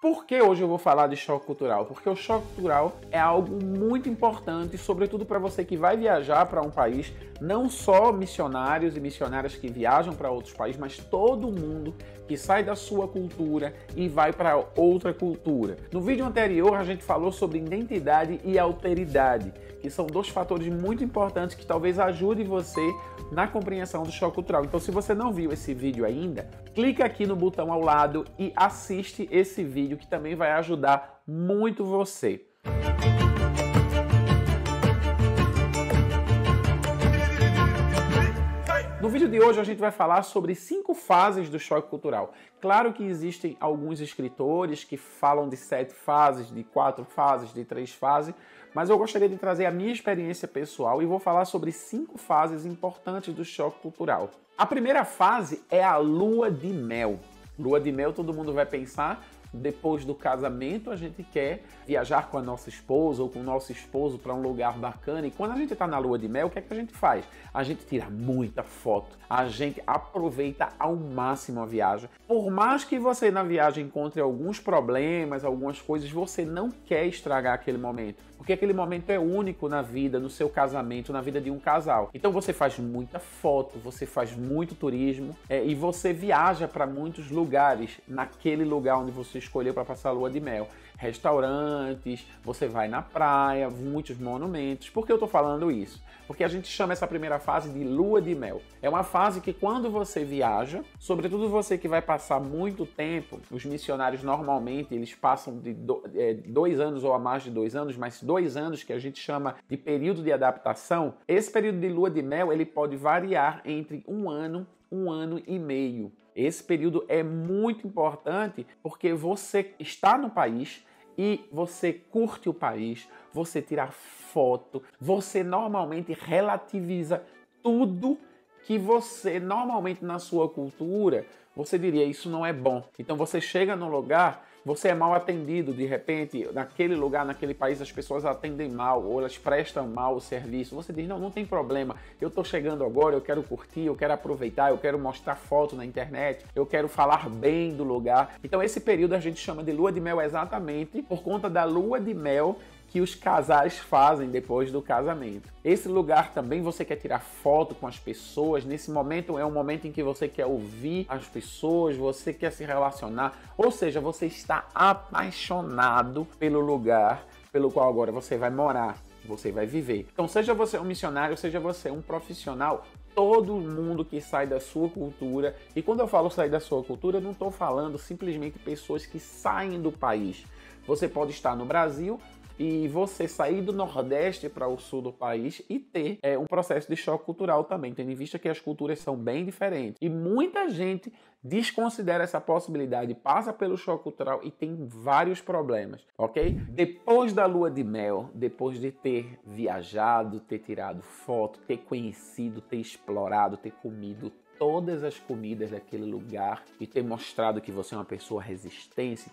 Por que hoje eu vou falar de choque cultural? Porque o choque cultural é algo muito importante, sobretudo para você que vai viajar para um país, não só missionários e missionárias que viajam para outros países, mas todo mundo que sai da sua cultura e vai para outra cultura. No vídeo anterior a gente falou sobre identidade e alteridade, que são dois fatores muito importantes que talvez ajudem você na compreensão do choque cultural. Então, se você não viu esse vídeo ainda, clica aqui no botão ao lado e assiste esse vídeo que também vai ajudar muito você. No vídeo de hoje a gente vai falar sobre 5 fases do choque cultural. Claro que existem alguns escritores que falam de 7 fases, de 4 fases, de 3 fases, mas eu gostaria de trazer a minha experiência pessoal e vou falar sobre 5 fases importantes do choque cultural. A primeira fase é a lua de mel. Lua de mel, todo mundo vai pensar, depois do casamento a gente quer viajar com a nossa esposa ou com o nosso esposo para um lugar bacana, e quando a gente está na lua de mel, o que é que a gente faz? A gente tira muita foto, a gente aproveita ao máximo a viagem. Por mais que você na viagem encontre alguns problemas, algumas coisas, você não quer estragar aquele momento, porque aquele momento é único na vida, no seu casamento, na vida de um casal. Então você faz muita foto, você faz muito turismo e você viaja para muitos lugares naquele lugar onde você escolheu para passar a lua de mel. Restaurantes, você vai na praia, muitos monumentos. Por que eu estou falando isso? Porque a gente chama essa primeira fase de lua de mel. É uma fase que quando você viaja, sobretudo você que vai passar muito tempo, os missionários normalmente eles passam de 2 anos ou a mais de 2 anos, mas 2 anos que a gente chama de período de adaptação. Esse período de lua de mel ele pode variar entre 1 ano, 1 ano e meio. Esse período é muito importante porque você está no país e você curte o país, você tira foto, você normalmente relativiza tudo que você normalmente na sua cultura, você diria isso não é bom. Então você chega num lugar, você é mal atendido, de repente, naquele lugar, naquele país, as pessoas atendem mal, ou elas prestam mal o serviço. Você diz, não tem problema, eu estou chegando agora, eu quero curtir, eu quero aproveitar, eu quero mostrar foto na internet, eu quero falar bem do lugar. Então esse período a gente chama de lua de mel exatamente por conta da lua de mel que os casais fazem depois do casamento. Esse lugar também você quer tirar foto com as pessoas, nesse momento é um momento em que você quer ouvir as pessoas, você quer se relacionar, ou seja, você está apaixonado pelo lugar pelo qual agora você vai morar, você vai viver. Então seja você um missionário, seja você um profissional, todo mundo que sai da sua cultura, e quando eu falo sair da sua cultura, eu não estou falando simplesmente pessoas que saem do país. Você pode estar no Brasil e você sair do Nordeste para o Sul do país e ter um processo de choque cultural também, tendo em vista que as culturas são bem diferentes. E muita gente desconsidera essa possibilidade, passa pelo choque cultural e tem vários problemas, ok? Depois da lua de mel, depois de ter viajado, ter tirado foto, ter conhecido, ter explorado, ter comido todas as comidas daquele lugar e ter mostrado que você é uma pessoa resistente,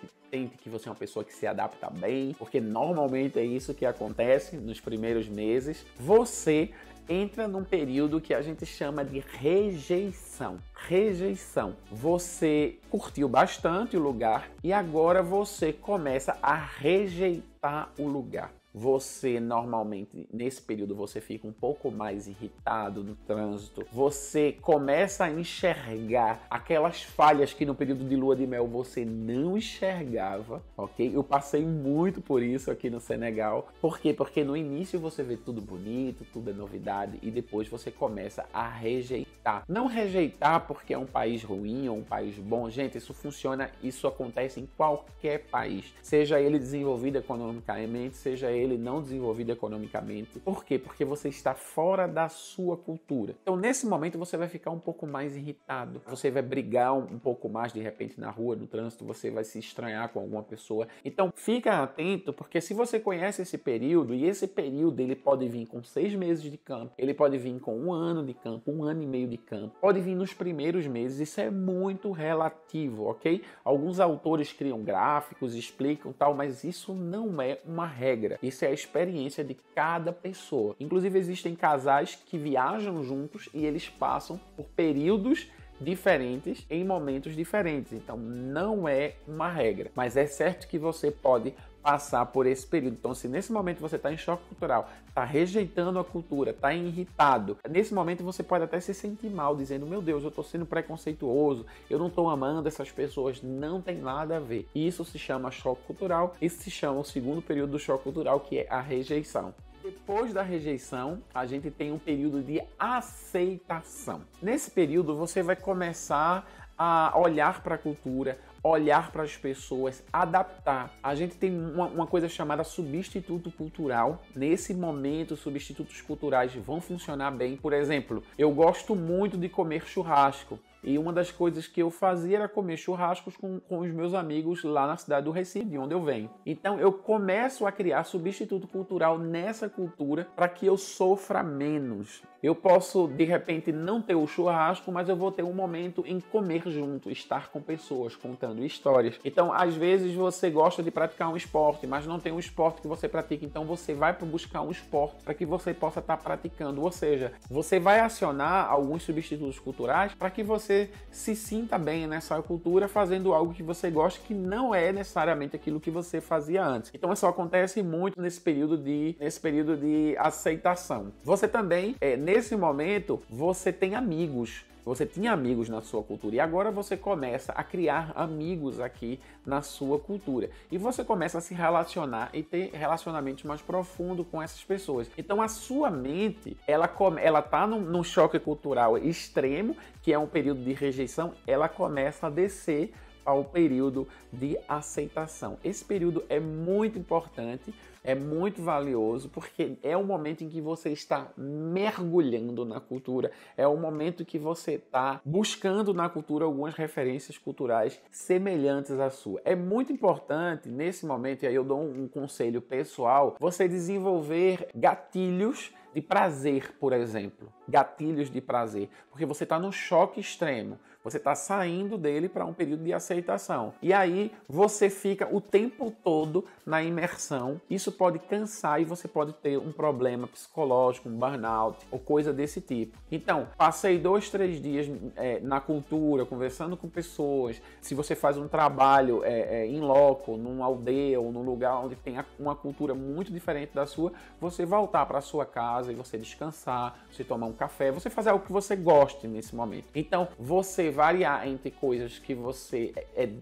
que você é uma pessoa que se adapta bem, porque normalmente é isso que acontece nos primeiros meses, você entra num período que a gente chama de rejeição. Rejeição. Você curtiu bastante o lugar e agora você começa a rejeitar o lugar. Você normalmente, nesse período, você fica um pouco mais irritado no trânsito. Você começa a enxergar aquelas falhas que no período de lua de mel você não enxergava, ok? Eu passei muito por isso aqui no Senegal. Por quê? Porque no início você vê tudo bonito, tudo é novidade e depois você começa a rejeitar. Não rejeitar porque é um país ruim ou um país bom. Gente, isso funciona, isso acontece em qualquer país. Seja ele desenvolvido economicamente, seja ele não desenvolvido economicamente. Por quê? Porque você está fora da sua cultura. Então, nesse momento, você vai ficar um pouco mais irritado. Você vai brigar um pouco mais, de repente, na rua, no trânsito. Você vai se estranhar com alguma pessoa. Então, fica atento, porque se você conhece esse período, e esse período ele pode vir com 6 meses de campo, ele pode vir com 1 ano de campo, 1 ano e meio de campo, pode vir nos primeiros meses. Isso é muito relativo, ok? Alguns autores criam gráficos, explicam tal, mas isso não é uma regra. Isso é a experiência de cada pessoa. Inclusive, existem casais que viajam juntos e eles passam por períodos diferentes em momentos diferentes. Então, não é uma regra, mas é certo que você pode passar por esse período. Então, se nesse momento você está em choque cultural, está rejeitando a cultura, está irritado, nesse momento você pode até se sentir mal, dizendo, meu Deus, eu estou sendo preconceituoso, eu não estou amando essas pessoas. Não tem nada a ver. Isso se chama choque cultural, isso se chama o segundo período do choque cultural, que é a rejeição. Depois da rejeição, a gente tem um período de aceitação. Nesse período, você vai começar a olhar para a cultura, olhar para as pessoas, adaptar. A gente tem uma coisa chamada substituto cultural. Nesse momento, substitutos culturais vão funcionar bem. Por exemplo, eu gosto muito de comer churrasco. E uma das coisas que eu fazia era comer churrascos com os meus amigos lá na cidade do Recife, de onde eu venho. Então eu começo a criar substituto cultural nessa cultura para que eu sofra menos. Eu posso, de repente, não ter o churrasco, mas eu vou ter um momento em comer junto, estar com pessoas, contando histórias. Então, às vezes, você gosta de praticar um esporte, mas não tem um esporte que você pratica. Então, você vai buscar um esporte para que você possa estar praticando. Ou seja, você vai acionar alguns substitutos culturais para que você se sinta bem nessa cultura fazendo algo que você gosta, que não é necessariamente aquilo que você fazia antes. Então, isso acontece muito nesse período de aceitação. Você também, nesse momento, você tem amigos. Você tinha amigos na sua cultura e agora você começa a criar amigos aqui na sua cultura. E você começa a se relacionar e ter relacionamentos mais profundos com essas pessoas. Então a sua mente, ela tá num choque cultural extremo, que é um período de rejeição, ela começa a descer ao período de aceitação. Esse período é muito importante, é muito valioso, porque é o momento em que você está mergulhando na cultura, é o momento que você está buscando na cultura algumas referências culturais semelhantes à sua. É muito importante nesse momento, e aí eu dou um conselho pessoal, você desenvolver gatilhos de prazer, por exemplo. Gatilhos de prazer, porque você está num choque extremo, você está saindo dele para um período de aceitação. E aí você fica o tempo todo na imersão. Isso pode cansar e você pode ter um problema psicológico, um burnout ou coisa desse tipo. Então, passei 2, 3 dias na cultura, conversando com pessoas. Se você faz um trabalho em loco, numa aldeia ou num lugar onde tem uma cultura muito diferente da sua, você voltar para a sua casa e você descansar, você tomar um café, você fazer algo que você goste nesse momento. Então, você variar entre coisas que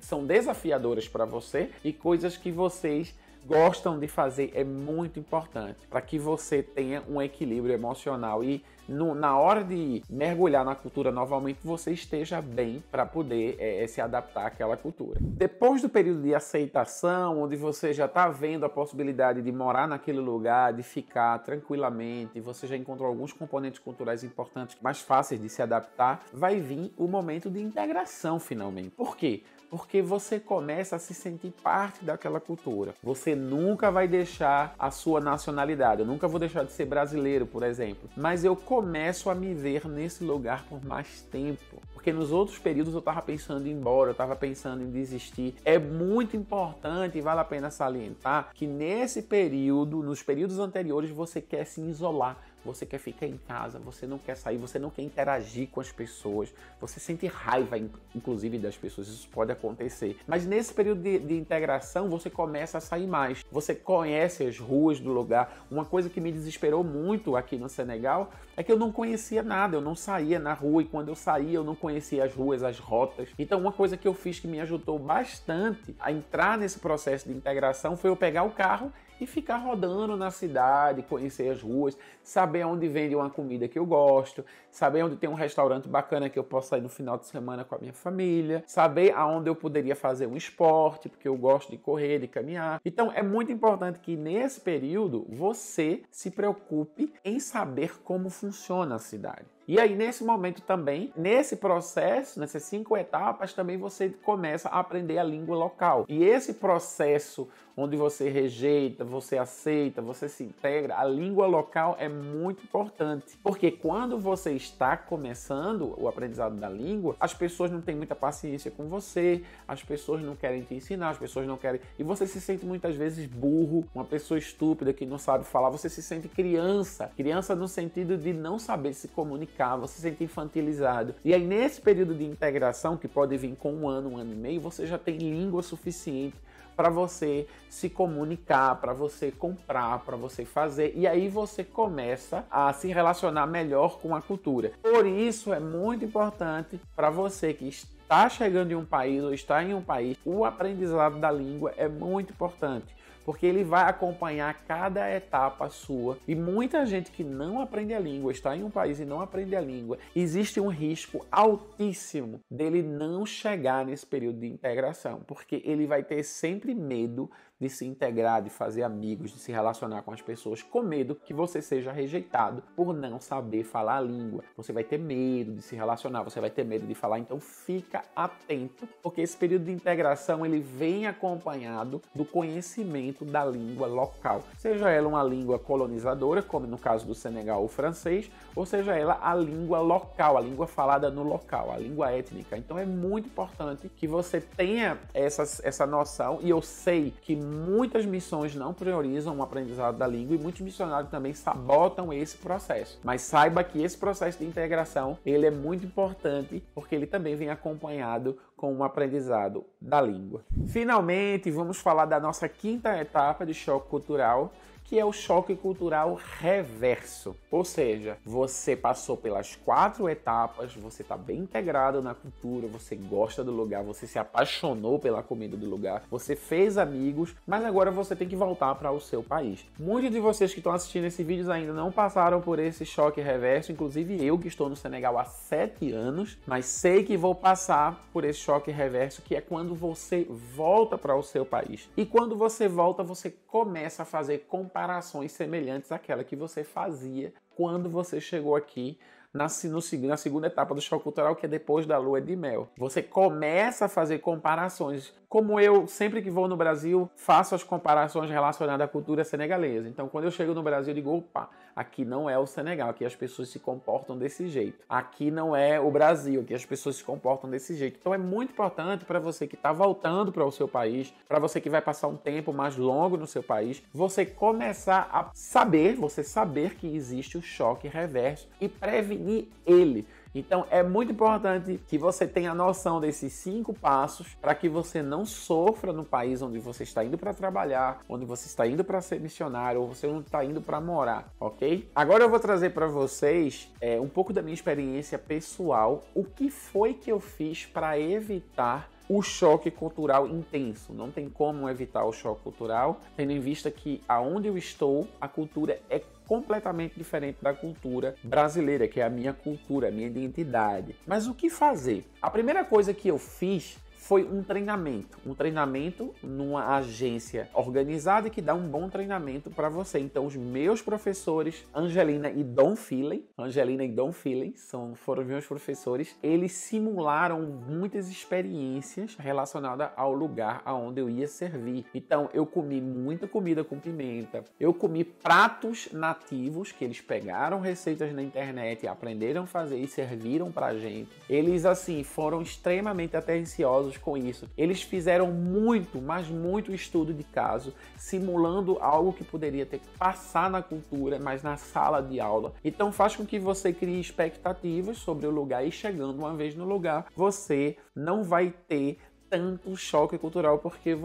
são desafiadoras para você e coisas que vocês gostam de fazer é muito importante para que você tenha um equilíbrio emocional e na hora de mergulhar na cultura novamente você esteja bem para poder se adaptar àquela cultura. Depois do período de aceitação, onde você já está vendo a possibilidade de morar naquele lugar, de ficar tranquilamente, você já encontrou alguns componentes culturais importantes, mais fáceis de se adaptar, vai vir o momento de integração finalmente. Por quê? Porque você começa a se sentir parte daquela cultura. Você nunca vai deixar a sua nacionalidade. Eu nunca vou deixar de ser brasileiro, por exemplo. Mas eu começo a me ver nesse lugar por mais tempo. Porque nos outros períodos eu estava pensando em ir embora, eu estava pensando em desistir. É muito importante e vale a pena salientar que nesse período, nos períodos anteriores, você quer se isolar. Você quer ficar em casa, você não quer sair, você não quer interagir com as pessoas, você sente raiva, inclusive, das pessoas, isso pode acontecer. Mas nesse período de integração, você começa a sair mais, você conhece as ruas do lugar. Uma coisa que me desesperou muito aqui no Senegal é que eu não conhecia nada, eu não saía na rua e quando eu saía eu não conhecia as ruas, as rotas. Então uma coisa que eu fiz que me ajudou bastante a entrar nesse processo de integração foi eu pegar o carro e ficar rodando na cidade, conhecer as ruas, saber onde vende uma comida que eu gosto, saber onde tem um restaurante bacana que eu posso sair no final de semana com a minha família, saber aonde eu poderia fazer um esporte, porque eu gosto de correr, de caminhar. Então é muito importante que nesse período você se preocupe em saber como funciona a cidade. E aí, nesse momento também, nesse processo, nessas 5 etapas, também você começa a aprender a língua local. E esse processo onde você rejeita, você aceita, você se integra, a língua local é muito importante. Porque quando você está começando o aprendizado da língua, as pessoas não têm muita paciência com você, as pessoas não querem te ensinar, as pessoas não querem... E você se sente muitas vezes burro, uma pessoa estúpida que não sabe falar, você se sente criança. Criança no sentido de não saber se comunicar, ficar, você se sente infantilizado. E aí nesse período de integração, que pode vir com um ano e meio, você já tem língua suficiente para você se comunicar, para você comprar, para você fazer, e aí você começa a se relacionar melhor com a cultura. Por isso é muito importante para você que está chegando em um país ou está em um país, o aprendizado da língua é muito importante, porque ele vai acompanhar cada etapa sua. E muita gente que não aprende a língua, está em um país e não aprende a língua, existe um risco altíssimo dele não chegar nesse período de integração, porque ele vai ter sempre medo de se integrar, de fazer amigos, de se relacionar com as pessoas, com medo que você seja rejeitado por não saber falar a língua. Você vai ter medo de se relacionar, você vai ter medo de falar, então fica atento, porque esse período de integração ele vem acompanhado do conhecimento da língua local. Seja ela uma língua colonizadora, como no caso do Senegal o francês, ou seja ela a língua local, a língua falada no local, a língua étnica. Então é muito importante que você tenha essa noção, e eu sei que muitas missões não priorizam o aprendizado da língua e muitos missionários também sabotam esse processo. Mas saiba que esse processo de integração ele é muito importante porque ele também vem acompanhado com o aprendizado da língua. Finalmente, vamos falar da nossa quinta etapa de choque cultural, que é o choque cultural reverso. Ou seja, você passou pelas 4 etapas, você está bem integrado na cultura, você gosta do lugar, você se apaixonou pela comida do lugar, você fez amigos, mas agora você tem que voltar para o seu país. Muitos de vocês que estão assistindo esse vídeo ainda não passaram por esse choque reverso, inclusive eu que estou no Senegal há 7 anos, mas sei que vou passar por esse choque reverso, que é quando você volta para o seu país. E quando você volta, você começa a fazer comparações semelhantes àquela que você fazia quando você chegou aqui na segunda etapa do choque cultural, que é depois da lua de mel. Você começa a fazer comparações, como eu, sempre que vou no Brasil, faço as comparações relacionadas à cultura senegalesa. Então, quando eu chego no Brasil, eu digo, opa, aqui não é o Senegal, aqui as pessoas se comportam desse jeito. Aqui não é o Brasil, aqui as pessoas se comportam desse jeito. Então, é muito importante para você que está voltando para o seu país, para você que vai passar um tempo mais longo no seu país, você começar a saber, você saber que existe o choque reverso e prevenir ele. Então é muito importante que você tenha noção desses 5 passos para que você não sofra no país onde você está indo para trabalhar, onde você está indo para ser missionário ou você não está indo para morar, ok? Agora eu vou trazer para vocês um pouco da minha experiência pessoal, o que foi que eu fiz para evitar o choque cultural intenso. Não tem como evitar o choque cultural, tendo em vista que aonde eu estou, a cultura é completamente diferente da cultura brasileira, que é a minha cultura, a minha identidade. Mas o que fazer? A primeira coisa que eu fiz foi um treinamento numa agência organizada que dá um bom treinamento para você. Então, os meus professores, Angelina e Don Phelan, foram meus professores, eles simularam muitas experiências relacionadas ao lugar aonde eu ia servir. Então, eu comi muita comida com pimenta, eu comi pratos nativos que eles pegaram receitas na internet, aprenderam a fazer e serviram pra gente. Eles, assim, foram extremamente atenciosos com isso. Eles fizeram muito, mas muito estudo de caso, simulando algo que poderia ter que passar na cultura, mas na sala de aula. Então faz com que você crie expectativas sobre o lugar e chegando uma vez no lugar, você não vai ter tanto choque cultural porque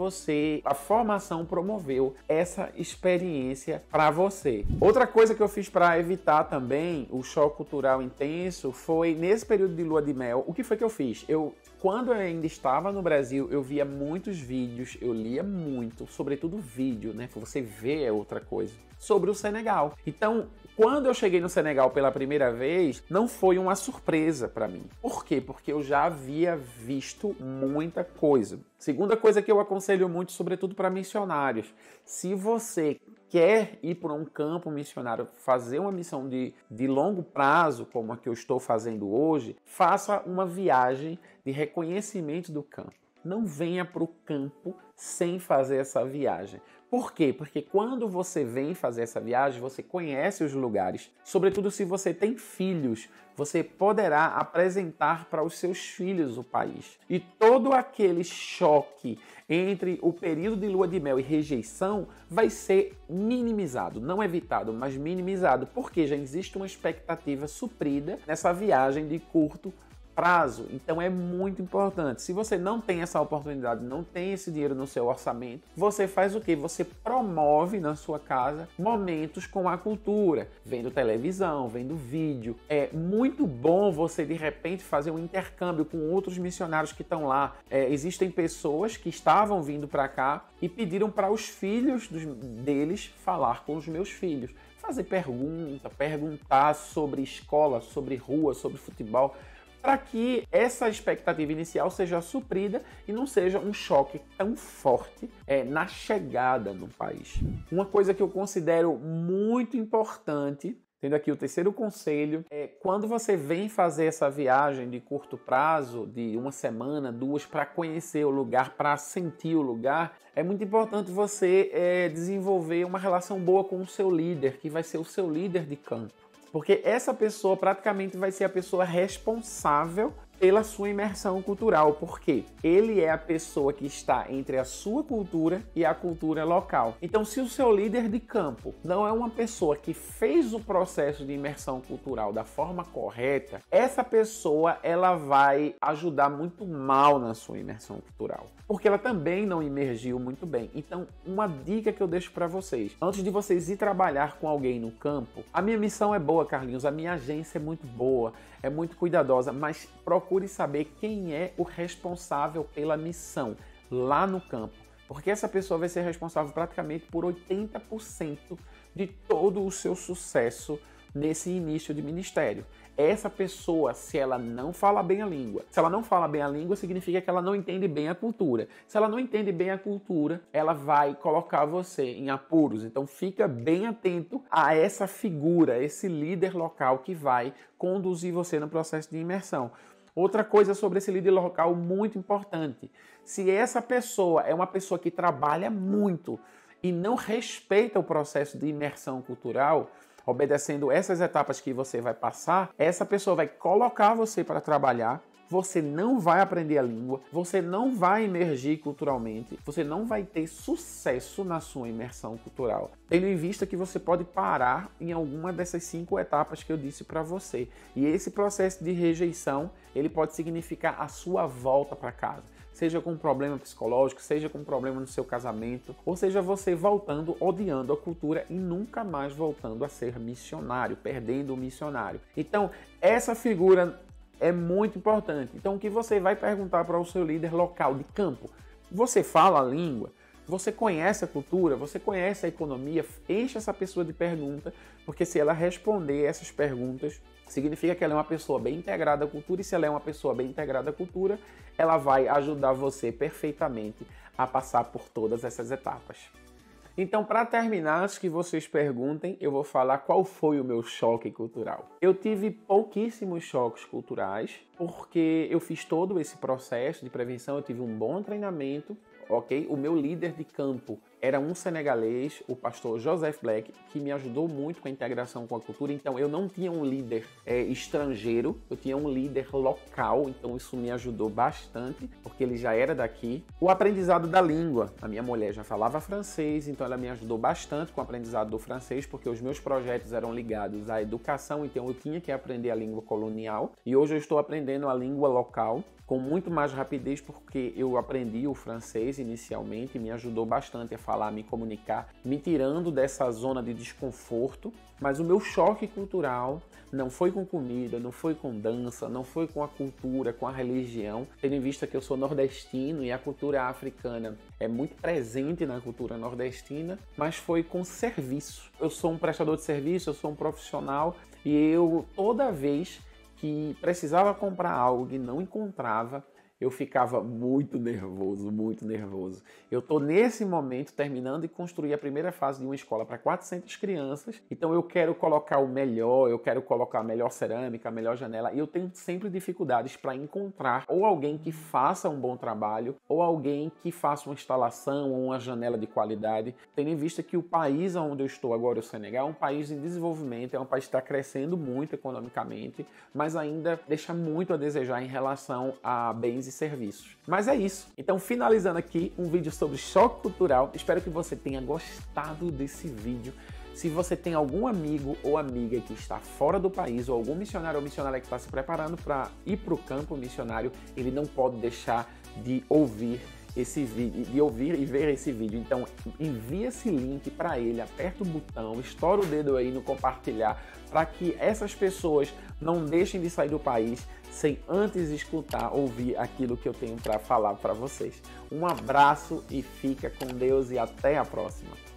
a formação promoveu essa experiência para você. Outra coisa que eu fiz para evitar também o choque cultural intenso foi nesse período de lua de mel. O que foi que eu fiz? Quando eu ainda estava no Brasil, eu via muitos vídeos, eu lia muito, sobretudo vídeo, né? Você vê é outra coisa, sobre o Senegal. Então, quando eu cheguei no Senegal pela primeira vez, não foi uma surpresa para mim. Por quê? Porque eu já havia visto muita coisa. Segunda coisa que eu aconselho muito, sobretudo para missionários, se você quer ir para um campo missionário, fazer uma missão de longo prazo, como a que eu estou fazendo hoje, faça uma viagem de reconhecimento do campo. não venha para o campo sem fazer essa viagem. Por quê? Porque quando você vem fazer essa viagem, você conhece os lugares. Sobretudo se você tem filhos, você poderá apresentar para os seus filhos o país. E todo aquele choque entre o período de lua de mel e rejeição vai ser minimizado. Não evitado, mas minimizado. Porque já existe uma expectativa suprida nessa viagem de curto prazo. Então é muito importante. Se você não tem essa oportunidade, não tem esse dinheiro no seu orçamento, você faz o quê? Você promove na sua casa momentos com a cultura, vendo televisão, vendo vídeo. É muito bom você de repente fazer um intercâmbio com outros missionários que estão lá. Existem pessoas que estavam vindo para cá e pediram para os filhos deles falar com os meus filhos. Fazer perguntar sobre escola, sobre rua, sobre futebol, para que essa expectativa inicial seja suprida e não seja um choque tão forte na chegada no país. Uma coisa que eu considero muito importante, tendo aqui o terceiro conselho, é quando você vem fazer essa viagem de curto prazo, de uma semana, duas, para conhecer o lugar, para sentir o lugar, é muito importante você desenvolver uma relação boa com o seu líder, que vai ser o seu líder de campo. Porque essa pessoa praticamente vai ser a pessoa responsável pela sua imersão cultural, porque ele é a pessoa que está entre a sua cultura e a cultura local. Então, se o seu líder de campo não é uma pessoa que fez o processo de imersão cultural da forma correta, essa pessoa ela vai ajudar muito mal na sua imersão cultural, porque ela também não imergiu muito bem. Então, uma dica que eu deixo para vocês, antes de vocês ir trabalhar com alguém no campo, a minha missão é boa, Carlinhos, a minha agência é muito boa, é muito cuidadosa, mas procure saber quem é o responsável pela missão lá no campo, porque essa pessoa vai ser responsável praticamente por 80% de todo o seu sucesso nesse início de ministério. Essa pessoa, se ela não fala bem a língua, se ela não fala bem a língua, significa que ela não entende bem a cultura. Se ela não entende bem a cultura, ela vai colocar você em apuros. Então fica bem atento a essa figura, esse líder local que vai conduzir você no processo de imersão. Outra coisa sobre esse líder local muito importante, se essa pessoa é uma pessoa que trabalha muito e não respeita o processo de imersão cultural, obedecendo essas etapas que você vai passar, essa pessoa vai colocar você para trabalhar, você não vai aprender a língua, você não vai emergir culturalmente, você não vai ter sucesso na sua imersão cultural, tendo em vista que você pode parar em alguma dessas 5 etapas que eu disse para você. E esse processo de rejeição, ele pode significar a sua volta para casa. Seja com um problema psicológico, seja com um problema no seu casamento, ou seja você voltando, odiando a cultura e nunca mais voltando a ser missionário, perdendo o missionário. Então, essa figura é muito importante. Então, o que você vai perguntar para o seu líder local de campo? Você fala a língua? Você conhece a cultura? Você conhece a economia? Enche essa pessoa de perguntas, porque se ela responder essas perguntas, significa que ela é uma pessoa bem integrada à cultura, e se ela é uma pessoa bem integrada à cultura, ela vai ajudar você perfeitamente a passar por todas essas etapas. Então, para terminar, antes que vocês perguntem, eu vou falar qual foi o meu choque cultural. Eu tive pouquíssimos choques culturais, porque eu fiz todo esse processo de prevenção, eu tive um bom treinamento, ok? O meu líder de campo era um senegalês, o pastor Joseph Black, que me ajudou muito com a integração com a cultura. Então eu não tinha um líder estrangeiro, eu tinha um líder local, então isso me ajudou bastante, porque ele já era daqui. O aprendizado da língua, a minha mulher já falava francês, então ela me ajudou bastante com o aprendizado do francês, porque os meus projetos eram ligados à educação, então eu tinha que aprender a língua colonial. E hoje eu estou aprendendo a língua local com muito mais rapidez, porque eu aprendi o francês inicialmente e me ajudou bastante a falar, a me comunicar, me tirando dessa zona de desconforto. Mas o meu choque cultural não foi com comida, não foi com dança, não foi com a cultura, com a religião, tendo em vista que eu sou nordestino e a cultura africana é muito presente na cultura nordestina, mas foi com serviço. Eu sou um prestador de serviço, eu sou um profissional e eu, toda vez que precisava comprar algo e não encontrava, eu ficava muito nervoso, muito nervoso. Eu estou nesse momento terminando de construir a primeira fase de uma escola para 400 crianças, então eu quero colocar o melhor, eu quero colocar a melhor cerâmica, a melhor janela, e eu tenho sempre dificuldades para encontrar ou alguém que faça um bom trabalho, ou alguém que faça uma instalação ou uma janela de qualidade, tendo em vista que o país onde eu estou agora, o Senegal, é um país em desenvolvimento, é um país que está crescendo muito economicamente, mas ainda deixa muito a desejar em relação a bens e serviços. Mas é isso. Então, finalizando aqui um vídeo sobre choque cultural, espero que você tenha gostado desse vídeo. Se você tem algum amigo ou amiga que está fora do país, ou algum missionário ou missionária que está se preparando para ir para o campo missionário, ele não pode deixar de ouvir esse vídeo, de ouvir e ver esse vídeo. Então envia esse link para ele, aperta o botão, estoura o dedo aí no compartilhar, para que essas pessoas não deixem de sair do país sem antes escutar, ouvir aquilo que eu tenho para falar para vocês. Um abraço e fica com Deus e até a próxima.